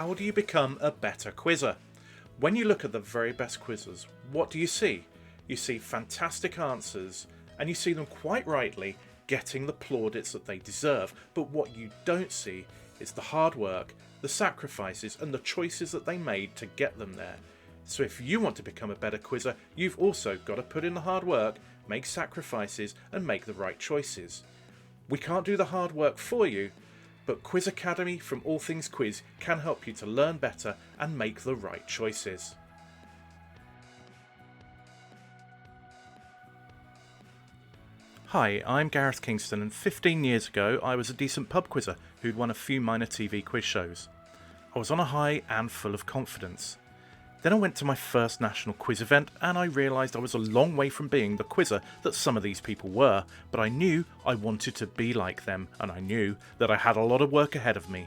how do you become a better quizzer? When you look at the very best quizzers, what do you see? You see fantastic answers, and you see them quite rightly getting the plaudits that they deserve. But what you don't see is the hard work, the sacrifices, and the choices that they made to get them there. So if you want to become a better quizzer, you've also got to put in the hard work, make sacrifices, and make the right choices. We can't do the hard work for you, but Quiz Academy from All Things Quiz can help you to learn better and make the right choices. Hi, I'm Gareth Kingston, and 15 years ago I was a decent pub quizzer who'd won a few minor TV quiz shows. I was on a high and full of confidence. Then I went to my first national quiz event and I realised I was a long way from being the quizzer that some of these people were, but I knew I wanted to be like them, and I knew that I had a lot of work ahead of me.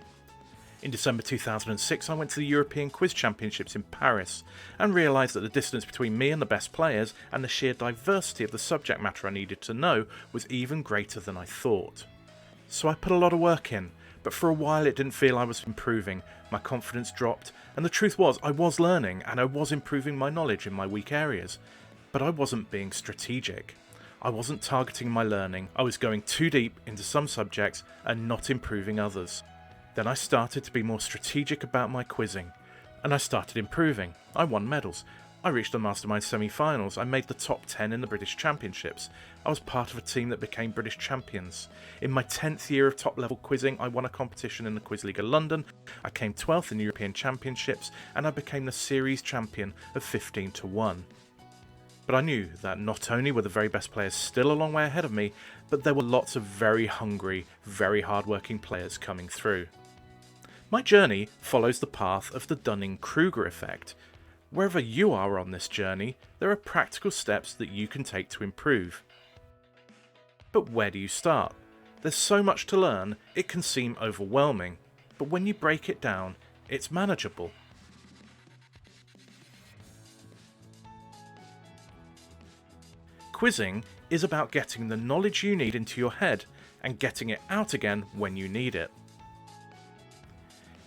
In December 2006 I went to the European Quiz Championships in Paris and realised that the distance between me and the best players and the sheer diversity of the subject matter I needed to know was even greater than I thought. So I put a lot of work in, but for a while it didn't feel I was improving, my confidence dropped, and the truth was I was learning and I was improving my knowledge in my weak areas, but I wasn't being strategic. I wasn't targeting my learning, I was going too deep into some subjects and not improving others. Then I started to be more strategic about my quizzing, and I started improving. I won medals. I reached the Mastermind semi-finals. I made the top 10 in the British Championships. I was part of a team that became British champions. In my 10th year of top-level quizzing, I won a competition in the Quiz League of London. I came 12th in the European Championships, and I became the series champion of 15-1. But I knew that not only were the very best players still a long way ahead of me, but there were lots of very hungry, very hard-working players coming through. My journey follows the path of the Dunning-Kruger effect. Wherever you are on this journey, there are practical steps that you can take to improve. But where do you start? There's so much to learn, it can seem overwhelming, but when you break it down, it's manageable. Quizzing is about getting the knowledge you need into your head and getting it out again when you need it.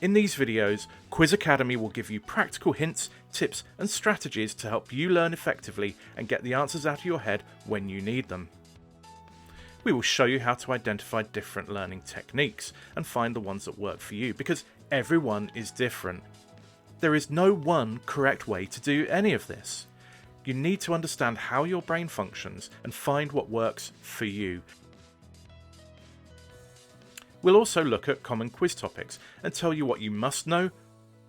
In these videos, Quiz Academy will give you practical hints, tips and strategies to help you learn effectively and get the answers out of your head when you need them. We will show you how to identify different learning techniques and find the ones that work for you, because everyone is different. There is no one correct way to do any of this. You need to understand how your brain functions and find what works for you. We'll also look at common quiz topics and tell you what you must know,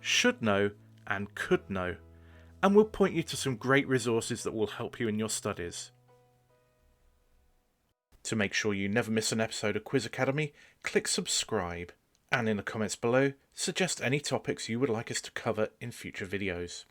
should know, and could know. And we'll point you to some great resources that will help you in your studies. To make sure you never miss an episode of Quiz Academy, click subscribe. And in the comments below, suggest any topics you would like us to cover in future videos.